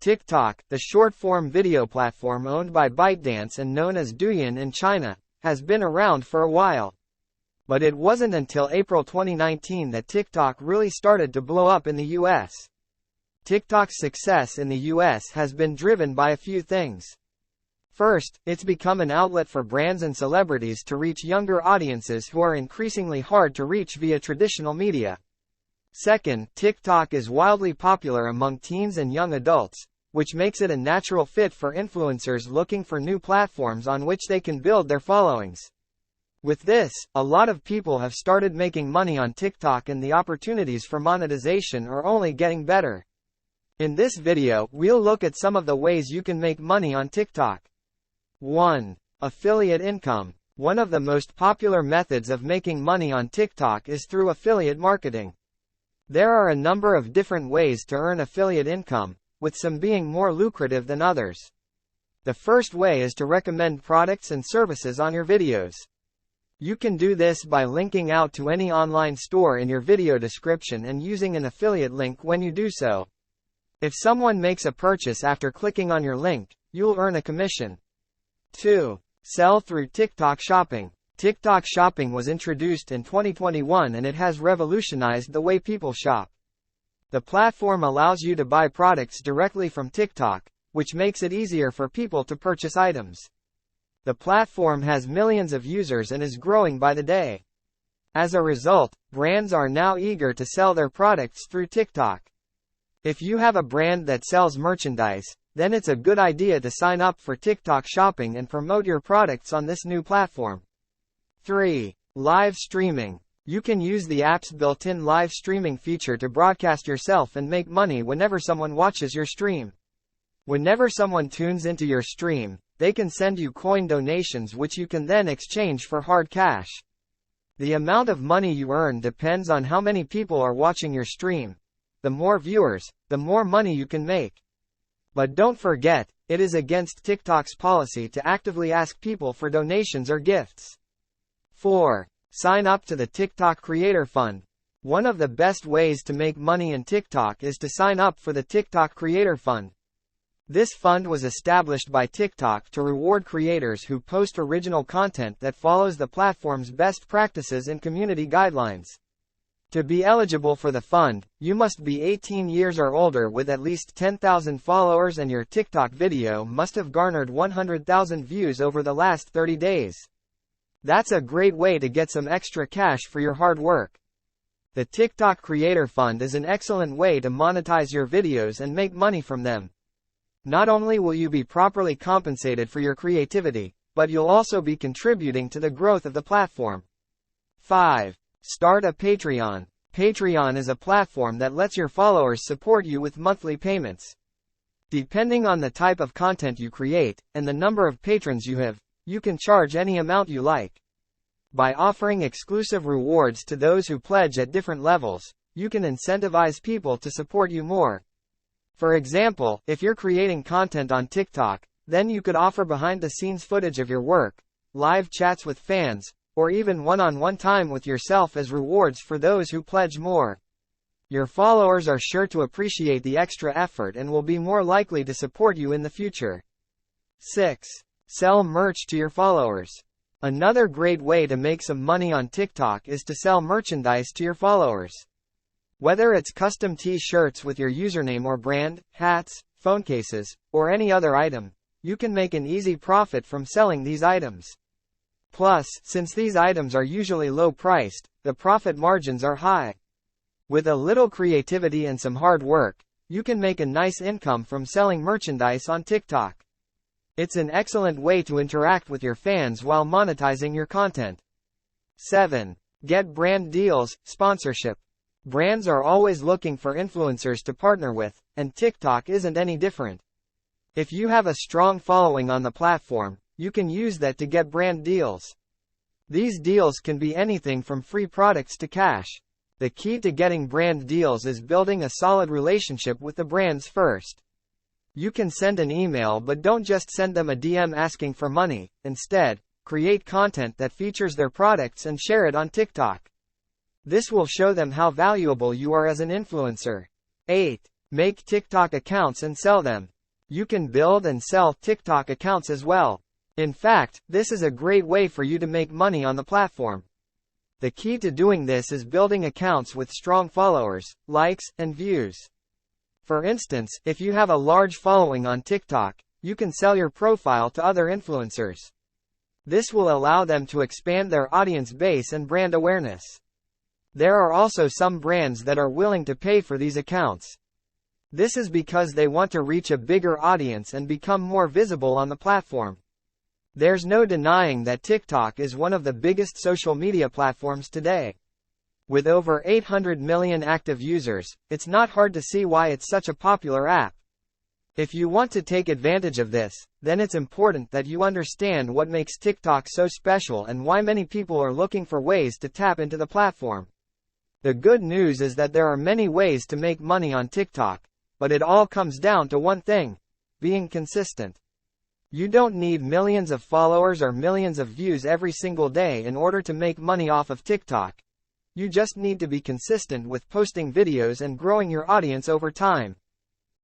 TikTok, the short-form video platform owned by ByteDance and known as Douyin in China, has been around for a while. But it wasn't until April 2019 that TikTok really started to blow up in the US. TikTok's success in the US has been driven by a few things. First, it's become an outlet for brands and celebrities to reach younger audiences who are increasingly hard to reach via traditional media. Second, TikTok is wildly popular among teens and young adults, which makes it a natural fit for influencers looking for new platforms on which they can build their followings. With this, a lot of people have started making money on TikTok, and the opportunities for monetization are only getting better. In this video, we'll look at some of the ways you can make money on TikTok. 1. Affiliate income. One of the most popular methods of making money on TikTok is through affiliate marketing. There are a number of different ways to earn affiliate income, with some being more lucrative than others. The first way is to recommend products and services on your videos. You can do this by linking out to any online store in your video description and using an affiliate link when you do so. If someone makes a purchase after clicking on your link, you'll earn a commission. 2. Sell through TikTok Shopping. TikTok Shopping was introduced in 2021 and it has revolutionized the way people shop. The platform allows you to buy products directly from TikTok, which makes it easier for people to purchase items. The platform has millions of users and is growing by the day. As a result, brands are now eager to sell their products through TikTok. If you have a brand that sells merchandise, then it's a good idea to sign up for TikTok Shopping and promote your products on this new platform. 3. Live streaming. You can use the app's built-in live streaming feature to broadcast yourself and make money whenever someone watches your stream. Whenever someone tunes into your stream, they can send you coin donations which you can then exchange for hard cash. The amount of money you earn depends on how many people are watching your stream. The more viewers, the more money you can make. But don't forget, it is against TikTok's policy to actively ask people for donations or gifts. 4. Sign up to the TikTok Creator Fund. One of the best ways to make money in TikTok is to sign up for the TikTok Creator Fund. This fund was established by TikTok to reward creators who post original content that follows the platform's best practices and community guidelines. To be eligible for the fund, you must be 18 years or older with at least 10,000 followers, and your TikTok video must have garnered 100,000 views over the last 30 days. That's a great way to get some extra cash for your hard work. The TikTok Creator Fund is an excellent way to monetize your videos and make money from them. Not only will you be properly compensated for your creativity, but you'll also be contributing to the growth of the platform. 5. Start a Patreon. Patreon is a platform that lets your followers support you with monthly payments. Depending on the type of content you create, and the number of patrons you have, you can charge any amount you like. By offering exclusive rewards to those who pledge at different levels, you can incentivize people to support you more. For example, if you're creating content on TikTok, then you could offer behind-the-scenes footage of your work, live chats with fans, or even one-on-one time with yourself as rewards for those who pledge more. Your followers are sure to appreciate the extra effort and will be more likely to support you in the future. 6. Sell merch to your followers. Another great way to make some money on TikTok is to sell merchandise to your followers. Whether it's custom t-shirts with your username or brand, hats, phone cases, or any other item, you can make an easy profit from selling these items. Plus, since these items are usually low-priced, the profit margins are high. With a little creativity and some hard work, you can make a nice income from selling merchandise on TikTok. It's an excellent way to interact with your fans while monetizing your content. 7. Get brand deals, sponsorship. Brands are always looking for influencers to partner with, and TikTok isn't any different. If you have a strong following on the platform, you can use that to get brand deals. These deals can be anything from free products to cash. The key to getting brand deals is building a solid relationship with the brands first. You can send an email, but don't just send them a DM asking for money. Instead, create content that features their products and share it on TikTok. This will show them how valuable you are as an influencer. 8. Make TikTok accounts and sell them. You can build and sell TikTok accounts as well. In fact, this is a great way for you to make money on the platform. The key to doing this is building accounts with strong followers, likes, and views. For instance, if you have a large following on TikTok, you can sell your profile to other influencers. This will allow them to expand their audience base and brand awareness. There are also some brands that are willing to pay for these accounts. This is because they want to reach a bigger audience and become more visible on the platform. There's no denying that TikTok is one of the biggest social media platforms today. With over 800 million active users, it's not hard to see why it's such a popular app. If you want to take advantage of this, then it's important that you understand what makes TikTok so special and why many people are looking for ways to tap into the platform. The good news is that there are many ways to make money on TikTok, but it all comes down to one thing: being consistent. You don't need millions of followers or millions of views every single day in order to make money off of TikTok. You just need to be consistent with posting videos and growing your audience over time.